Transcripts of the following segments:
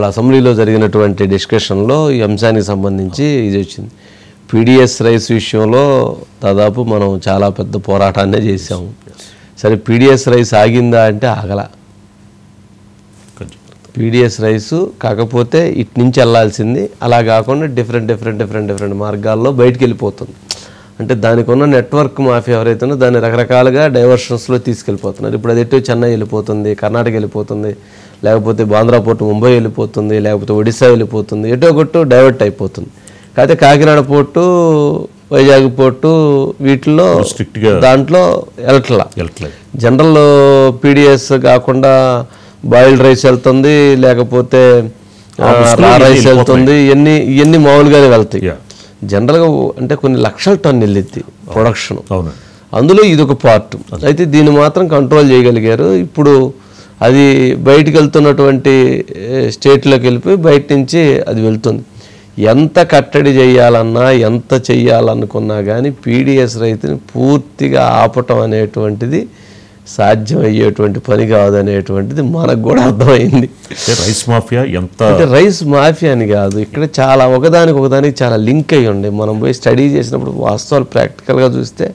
అసెంబ్లీలో జరిగినటువంటి డిస్కషన్లో ఈ అంశానికి సంబంధించి ఇది వచ్చింది. పీడిఎస్ రైస్ విషయంలో దాదాపు మనం చాలా పెద్ద పోరాటాన్నే చేసాము. సరే పీడిఎస్ రైస్ ఆగిందా అంటే ఆగల. పీడిఎస్ రైసు కాకపోతే ఇటు నుంచి వెళ్ళాల్సింది అలా కాకుండా డిఫరెంట్ మార్గాల్లో బయటికి వెళ్ళిపోతుంది. అంటే దానికి ఉన్న నెట్వర్క్ మాఫియా ఎవరైతుందో దాన్ని రకరకాలుగా డైవర్షన్స్లో తీసుకెళ్ళిపోతున్నారు. ఇప్పుడు అది ఎటు చెన్నై వెళ్ళిపోతుంది, కర్ణాటక వెళ్ళిపోతుంది, లేకపోతే బాంద్రా పోర్టు ముంబై వెళ్ళిపోతుంది, లేకపోతే ఒడిశా వెళ్ళిపోతుంది, ఎటో కొట్టు డైవర్ట్ అయిపోతుంది. కాకపోతే కాకినాడ పోర్టు, వైజాగ్ పోర్టు వీటిల్లో దాంట్లో వెళ్ళట్లా. జనరల్ పీడిఎస్ కాకుండా బాయిల్డ్ రైస్ వెళ్తుంది, లేకపోతే రైస్ వెళ్తుంది, ఇవన్నీ మామూలుగానే వెళ్తాయి. జనరల్గా అంటే కొన్ని లక్షల టన్ను వెళ్ళిద్ది ప్రొడక్షన్, అందులో ఇది ఒక పార్ట్. అయితే దీన్ని మాత్రం కంట్రోల్ చేయగలిగారు. ఇప్పుడు అది బయటికి వెళ్తున్నటువంటి స్టేట్లోకి వెళ్ళిపోయి బయట నుంచి అది వెళ్తుంది. ఎంత కట్టడి చేయాలన్నా ఎంత చెయ్యాలనుకున్నా కానీ పీడిఎస్ రైతుని పూర్తిగా ఆపటం అనేటువంటిది సాధ్యమయ్యేటువంటి పని కాదనేటువంటిది మనకు కూడా అర్థమైంది. రైస్ మాఫియా ఎంత అంటే రైస్ మాఫియా అని కాదు, ఇక్కడ చాలా ఒకదానికి చాలా లింక్ అయ్యి ఉండే. మనం పోయి స్టడీ చేసినప్పుడు వాస్తవాలు ప్రాక్టికల్గా చూస్తే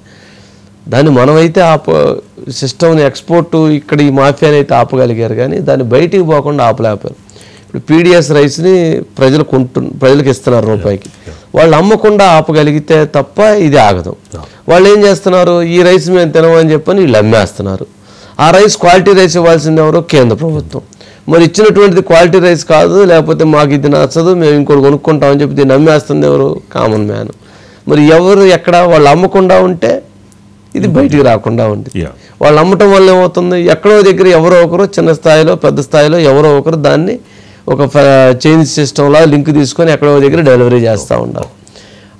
దాన్ని మనమైతే సిస్టమ్ని ఎక్స్పోర్ట్ ఇక్కడ ఈ మాఫియాని అయితే ఆపగలిగారు, కానీ దాన్ని బయటికి పోకుండా ఆపలేపారు. ఇప్పుడు పీడిఎస్ రైస్ని ప్రజలకు ఇస్తున్నారు రూపాయికి, వాళ్ళు అమ్మకుండా ఆపగలిగితే తప్ప ఇది ఆగదు. వాళ్ళు ఏం చేస్తున్నారు, ఈ రైస్ మేము తినమని చెప్పని వీళ్ళు అమ్మేస్తున్నారు. ఆ రైస్ క్వాలిటీ రైస్ ఇవ్వాల్సింది ఎవరో కేంద్ర ప్రభుత్వం. మరి ఇచ్చినటువంటిది క్వాలిటీ రైస్ కాదు, లేకపోతే మాకు ఇది నచ్చదు మేము ఇంకోటి కొనుక్కుంటామని చెప్పి దీన్ని అమ్మేస్తుంది ఎవరు, కామన్ మ్యాన్. మరి ఎవరు ఎక్కడ వాళ్ళు అమ్మకుండా ఉంటే ఇది బయటికి రాకుండా ఉంది. వాళ్ళు అమ్మటం వల్ల ఏమవుతుంది, ఎక్కడో దగ్గర ఎవరో ఒకరు చిన్న స్థాయిలో పెద్ద స్థాయిలో ఎవరో ఒకరు దాన్ని ఒక చైన్ సిస్టంలా లింక్ తీసుకొని ఎక్కడో దగ్గర డెలివరీ చేస్తూ ఉండాలి.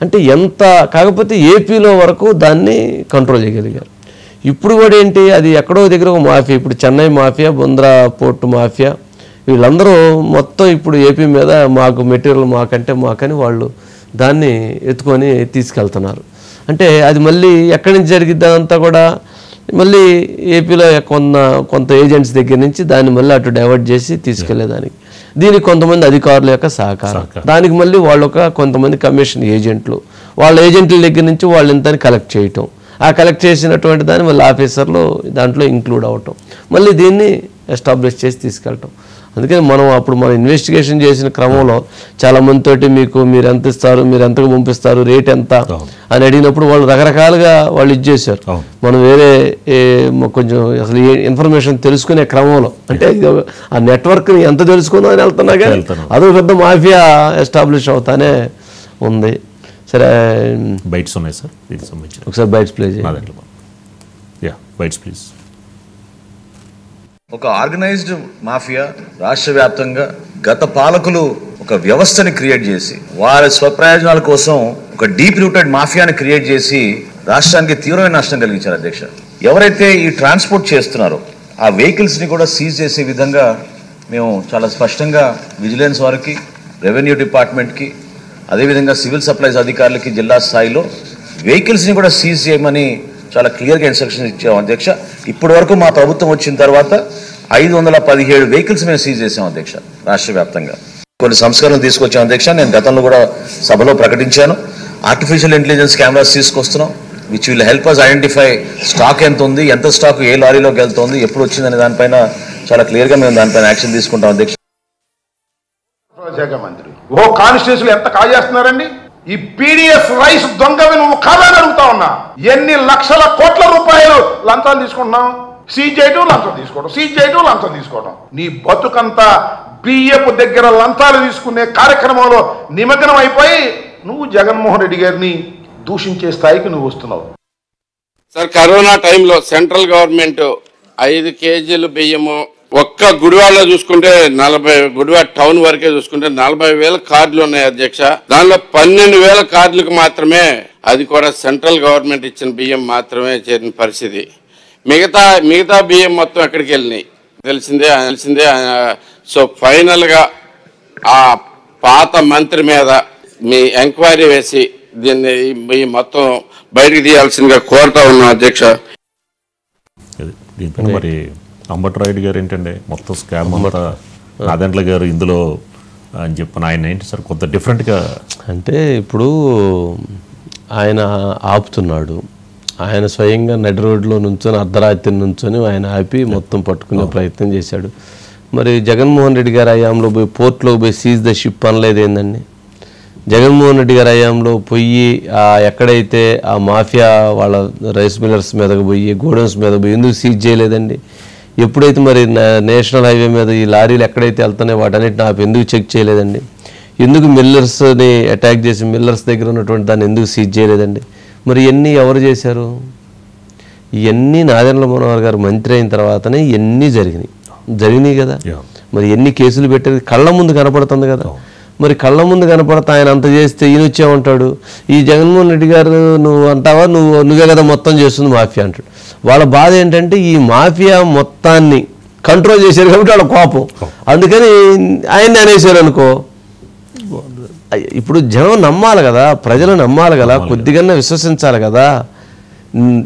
అంటే ఎంత కాకపోతే ఏపీలో వరకు దాన్ని కంట్రోల్ చేయగలిగారు. ఇప్పుడు కూడా ఏంటి, అది ఎక్కడో దగ్గర ఒక మాఫియా, ఇప్పుడు చెన్నై మాఫియా, బొంద్రా పోర్టు మాఫియా, వీళ్ళందరూ మొత్తం ఇప్పుడు ఏపీ మీద మాకు మెటీరియల్ మాకని వాళ్ళు దాన్ని ఎత్తుకొని తీసుకెళ్తున్నారు. అంటే అది మళ్ళీ ఎక్కడి నుంచి జరిగిద్ది అంతా కూడా మళ్ళీ ఏపీలో కొంత ఏజెంట్స్ దగ్గర నుంచి దాన్ని మళ్ళీ అటు డైవర్ట్ చేసి తీసుకెళ్లేదానికి దీనికి కొంతమంది అధికారుల యొక్క సహకారం, దానికి మళ్ళీ కొంతమంది కమిషన్ ఏజెంట్లు, వాళ్ళ ఏజెంట్ల దగ్గర నుంచి వాళ్ళు ఇంతని కలెక్ట్ చేయటం, ఆ కలెక్ట్ చేసినటువంటి దాన్ని మళ్ళీ ఆఫీసర్లు దాంట్లో ఇంక్లూడ్ అవ్వటం, మళ్ళీ దీన్ని ఎస్టాబ్లిష్ చేసి తీసుకెళ్ళటం. అందుకని మనం ఇన్వెస్టిగేషన్ చేసిన క్రమంలో చాలా మందితోటి మీరు ఎంత ఇస్తారు, మీరు ఎంతకు పంపిస్తారు, రేట్ ఎంత అని అడిగినప్పుడు వాళ్ళు రకరకాలుగా వాళ్ళు ఇచ్చేసారు. మనం వేరే కొంచెం అసలు ఇన్ఫర్మేషన్ తెలుసుకునే క్రమంలో అంటే ఆ నెట్వర్క్ని ఎంత తెలుసుకుందాం అని వెళ్తున్నా కానీ అదో పెద్ద మాఫియా ఎస్టాబ్లిష్ అవుతానే ఉంది. సరే బైట్స్ ఉన్నాయి సార్, ఒకసారి బైట్స్ ప్లే చేయండి. Bites please. ఒక ఆర్గనైజ్డ్ మాఫియా రాష్ట్ర వ్యాప్తంగా గత పాలకులు ఒక వ్యవస్థని క్రియేట్ చేసి వారి స్వప్రయోజనాల కోసం ఒక డీప్ రూటెడ్ మాఫియాని క్రియేట్ చేసి రాష్ట్రానికి తీవ్రమైన నష్టం కలిగించారు అధ్యక్ష. ఎవరైతే ఈ ట్రాన్స్పోర్ట్ చేస్తున్నారో ఆ వెహికల్స్ ని కూడా సీజ్ చేసే విధంగా మేము చాలా స్పష్టంగా విజిలెన్స్ వారికి, రెవెన్యూ డిపార్ట్మెంట్కి, అదేవిధంగా సివిల్ సప్లైస్ అధికారులకి జిల్లా స్థాయిలో వెహికల్స్ ని కూడా సీజ్ చేయమని చాలా క్లియర్గా ఇన్స్ట్రక్షన్స్ ఇచ్చాము అధ్యక్ష. ఇప్పటి వరకు మా ప్రభుత్వం వచ్చిన తర్వాత 517 వెహికల్స్ మేము సీజ్ చేసాం అధ్యక్ష. రాష్ట్ర వ్యాప్తంగా కొన్ని సంస్కరణలు తీసుకొచ్చాం అధ్యక్ష. నేను గతంలో కూడా సభలో ప్రకటించాను. ఆర్టిఫిషియల్ ఇంటెలిజెన్స్ కెమెరాస్ తీసుకొస్తున్నాం, which will help us identify stock ఎంత ఉంది, ఎంత స్టాక్ ఏ లారీలోకి వెళ్తుంది, ఎప్పుడు వచ్చిందనే దానిపైన చాలా క్లియర్గా మేము దానిపైన యాక్షన్ తీసుకుంటాం అధ్యక్ష. శాఖ మంత్రి ఓ కాన్స్టిట్యూన్సీలు ఎంత కాజేస్తున్నారండి. ఈ పీడిఎస్ రైస్ దొంగవి నువ్వు కాదని అడుగుతా ఉన్నా. ఎన్ని లక్షల కోట్ల రూపాయలు లంచాలు తీసుకుంటున్నాం, సీజ్ చేయటం లంచం తీసుకోవడం, సీజ్ చేయటం లంచం తీసుకోవడం. నీ బతుకంతా బియ్యపు దగ్గర లంచాలు తీసుకునే కార్యక్రమంలో నిమగ్నం అయిపోయి నువ్వు జగన్మోహన్ రెడ్డి గారిని దూషించే స్థాయికి నువ్వు వస్తున్నావు. సార్, కరోనా టైంలో సెంట్రల్ గవర్నమెంట్ 5 కేజీలు బియ్యము ఒక్క గుడివాడలో చూసుకుంటే 40 గుడివాడ టౌన్ వరకే చూసుకుంటే 40,000 కార్డులు ఉన్నాయి అధ్యక్ష. దానిలో 12,000 కార్డులకు మాత్రమే, అది కూడా సెంట్రల్ గవర్నమెంట్ ఇచ్చిన బియ్యం మాత్రమే చేరిన పరిస్థితి. మిగతా బియ్యం మొత్తం ఎక్కడికి వెళ్ళినాయి తెలిసిందే. సో ఫైనల్ గా ఆ పాత మంత్రి మీద మీ ఎంక్వైరీ వేసి దీన్ని మొత్తం బయటికి తీయాల్సిందిగా కోరుతా ఉన్నాం అధ్యక్ష. మరి అంబటి రాయుడు గారు ఏంటంటే మొత్తం స్కామ్ అంతా నాదెండ్ల గారు ఇందులో అని చెప్పిన ఆయన ఏంటి సార్ కొంత డిఫరెంట్గా? అంటే ఇప్పుడు ఆయన ఆపుతున్నాడు, ఆయన స్వయంగా నడి రోడ్లో నుంచొని అర్ధరాత్రి నుంచొని ఆయన ఆపి మొత్తం పట్టుకునే ప్రయత్నం చేశాడు. మరి జగన్మోహన్ రెడ్డి గారి హయాంలో పోయి పోర్ట్లోకి పోయి సీజ్ ద షిప్ అనలేదు ఏందండి? జగన్మోహన్ రెడ్డి గారి హయాంలో పోయి ఎక్కడైతే ఆ మాఫియా వాళ్ళ రైస్ మిల్లర్స్ మీదకి పోయి గోడౌన్స్ మీద పోయి ఎందుకు సీజ్ చేయలేదండి? ఎప్పుడైతే మరి నేషనల్ హైవే మీద ఈ లారీలు ఎక్కడైతే వెళ్తున్నాయో వాటన్నిటిని ఆపి ఎందుకు చెక్ చేయలేదండి? ఎందుకు మిల్లర్స్ని అటాక్ చేసి మిల్లర్స్ దగ్గర ఉన్నటువంటి దాన్ని ఎందుకు సీజ్ చేయలేదండి? మరి ఇవన్నీ ఎవరు చేశారు? ఇవన్నీ నాదెండ్ల మనోహర్ గారు మంత్రి అయిన తర్వాతనే ఇవన్నీ జరిగినాయి కదా. మరి ఎన్ని కేసులు పెట్టారు కళ్ళ ముందు కనపడుతుంది కదా. మరి కళ్ళ ముందు కనపడతా ఆయన అంత చేస్తే ఈయన వచ్చేమంటాడు, ఈ జగన్మోహన్ రెడ్డి గారు నువ్వు అంటావా, నువ్వే కదా మొత్తం చేస్తుంది మాఫియా అంటాడు. వాళ్ళ బాధ ఏంటంటే ఈ మాఫియా మొత్తాన్ని కంట్రోల్ చేశారు కాబట్టి వాళ్ళ కోపం, అందుకని ఆయన్ని అనేసారు అనుకో. ఇప్పుడు జనం నమ్మాలి కదా, ప్రజలు నమ్మాలి కదా, కొద్దిగా విశ్వసించాలి కదా.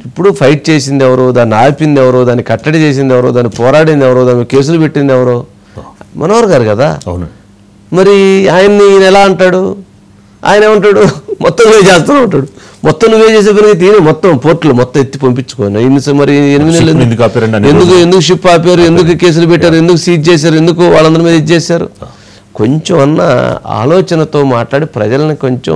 ఇప్పుడు ఫైట్ చేసింది ఎవరో, దాన్ని ఆపింది ఎవరో, దాన్ని కట్టడి చేసింది ఎవరో, దాన్ని పోరాడింది ఎవరో, దాన్ని కేసులు పెట్టింది ఎవరో? మనోహర్ గారు కదా. మరి ఆయన్ని ఈయన ఎలా అంటాడు? ఆయన ఏమంటాడు, మొత్తం నువ్వే చేస్తూ ఉంటాడు. మొత్తం నువ్వే చేసే పనికి తీని మొత్తం పోర్టులు మొత్తం ఎత్తి పంపించుకోను. మరి 8 నెలలు ఎందుకు షిప్ ఆపారు, ఎందుకు కేసులు పెట్టారు, ఎందుకు సీజ్ చేశారు, ఎందుకు వాళ్ళందరి మీద ఇది చేశారు? కొంచెం అన్న ఆలోచనతో మాట్లాడి ప్రజల్ని కొంచెం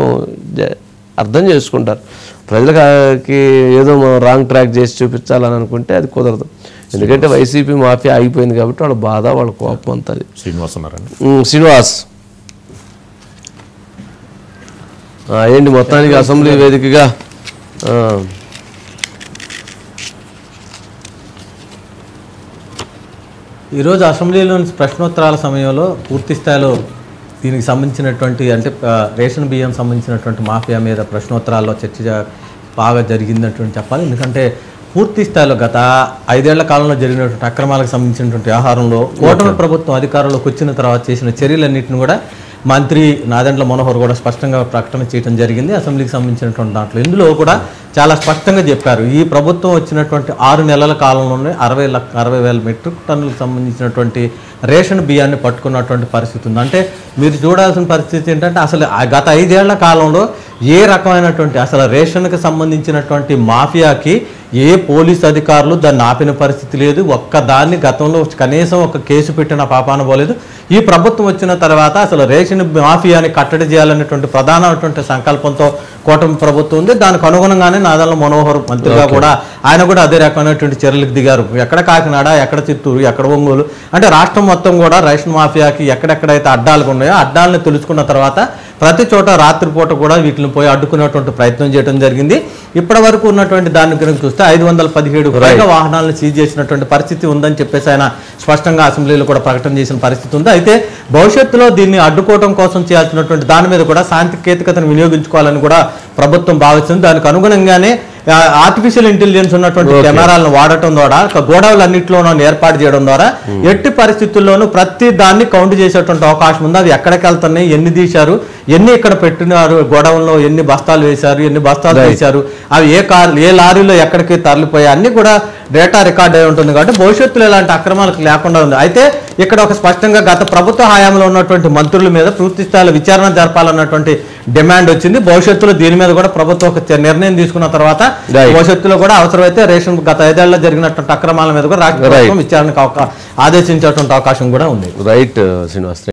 అర్థం చేసుకుంటారు. ప్రజలకి ఏదో మనం రాంగ్ ట్రాక్ చేసి చూపించాలని అనుకుంటే అది కుదరదు. ఎందుకంటే వైసీపీ మాఫియా ఆగిపోయింది కాబట్టి వాళ్ళ బాధ, వాళ్ళ కోపం అంతా. శ్రీనివాస్ ఏంటి మొత్తానికి అసెంబ్లీ వేదికగా ఈరోజు అసెంబ్లీలోని ప్రశ్నోత్తరాల సమయంలో పూర్తి స్థాయిలో దీనికి సంబంధించినటువంటి అంటే రేషన్ బియ్యం సంబంధించినటువంటి మాఫియా మీద ప్రశ్నోత్తరాల్లో చర్చ బాగా జరిగిందటువంటి చెప్పాలి. ఎందుకంటే పూర్తి స్థాయిలో గత 5 ఏళ్ల కాలంలో జరిగినటువంటి అక్రమాలకు సంబంధించినటువంటి వ్యవహారంలో కూటమి ప్రభుత్వం అధికారంలోకి వచ్చిన తర్వాత చేసిన చర్యలన్నింటిని కూడా మంత్రి నాదెండ్ల మనోహర్ కూడా స్పష్టంగా ప్రకటన చేయడం జరిగింది అసెంబ్లీకి సంబంధించినటువంటి దాంట్లో. ఇందులో కూడా చాలా స్పష్టంగా చెప్పారు, ఈ ప్రభుత్వం వచ్చినటువంటి 6 నెలల కాలంలోనే 60,000 మెట్రిక్ టన్నులకు సంబంధించినటువంటి రేషన్ బియ్యాన్ని పట్టుకున్నటువంటి పరిస్థితి ఉంది. అంటే మీరు చూడాల్సిన పరిస్థితి ఏంటంటే అసలు గత 5 ఏళ్ల కాలంలో ఏ రకమైనటువంటి అసలు రేషన్కి సంబంధించినటువంటి మాఫియాకి ఏ పోలీసు అధికారులు దాన్ని ఆపిన పరిస్థితి లేదు. ఒక్కదాన్ని గతంలో కనీసం ఒక కేసు పెట్టిన పాపాన పోలేదు. ఈ ప్రభుత్వం వచ్చిన తర్వాత అసలు రేషన్ మాఫియాని కట్టడి చేయాలనేటువంటి ప్రధానమైనటువంటి సంకల్పంతో కూటమి ప్రభుత్వం ఉంది. దానికి అనుగుణంగానే నాదెండ్ల మనోహర్ మంత్రిగా కూడా ఆయన కూడా అదే రకమైనటువంటి చర్యలకు దిగారు. ఎక్కడ కాకినాడ, ఎక్కడ చిత్తూరు, ఎక్కడ ఒంగోలు, అంటే రాష్ట్రం మొత్తం కూడా రేషన్ మాఫియాకి ఎక్కడెక్కడైతే అడ్డాలు ఉన్నాయో అడ్డాలను తెలుసుకున్న తర్వాత ప్రతి చోట రాత్రిపూట కూడా వీటిని పోయి అడ్డుకునేటువంటి ప్రయత్నం చేయడం జరిగింది. ఇప్పటి వరకు ఉన్నటువంటి దాని గురించి చూస్తే 517 పైగా వాహనాలను సీజ్ చేసినటువంటి పరిస్థితి ఉందని చెప్పేసి ఆయన స్పష్టంగా అసెంబ్లీలో కూడా ప్రకటన చేసిన పరిస్థితి ఉంది. అయితే భవిష్యత్తులో దీన్ని అడ్డుకోవడం కోసం చేయాల్సినటువంటి దాని మీద కూడా సాంకేతికతను వినియోగించుకోవాలని కూడా ప్రభుత్వం భావిస్తుంది. దానికి అనుగుణంగానే ఆర్టిఫిషియల్ ఇంటెలిజెన్స్ ఉన్నటువంటి కెమెరాలను వాడటం ద్వారా గోడౌన్లన్నింటిలోనూ ఏర్పాటు చేయడం ద్వారా ఎట్టి పరిస్థితుల్లోనూ ప్రతి దాన్ని కౌంట్ చేసేటువంటి అవకాశం ఉంది. అవి ఎక్కడికి వెళ్తున్నాయి, ఎన్ని తీశారు, ఎన్ని ఇక్కడ పెట్టినారు, గోడౌన్లో ఎన్ని బస్తాలు వేశారు, ఎన్ని బస్తాలు వేశారు, అవి ఏ లారీలో ఎక్కడికి తరలిపోయాయి అన్ని కూడా డేటా రికార్డ్ అయి ఉంటుంది. కాబట్టి భవిష్యత్తులో ఇలాంటి అక్రమాలకు లేకుండా ఉంది. అయితే ఇక్కడ ఒక స్పష్టంగా గత ప్రభుత్వ హయాంలో ఉన్నటువంటి మంత్రుల మీద పూర్తి స్థాయిలో విచారణ జరపాలన్నటువంటి డిమాండ్ వచ్చింది. భవిష్యత్తులో దీని మీద కూడా ప్రభుత్వం ఒక నిర్ణయం తీసుకున్న తర్వాత భవిష్యత్తులో కూడా అవసరమైతే రేషన్ గత 5 ఏళ్లలో జరిగినటువంటి అక్రమాల మీద కూడా రాష్ట్ర ప్రభుత్వం విచారణకు ఆదేశించేటువంటి అవకాశం కూడా ఉంది. రైట్ శ్రీనివాస్.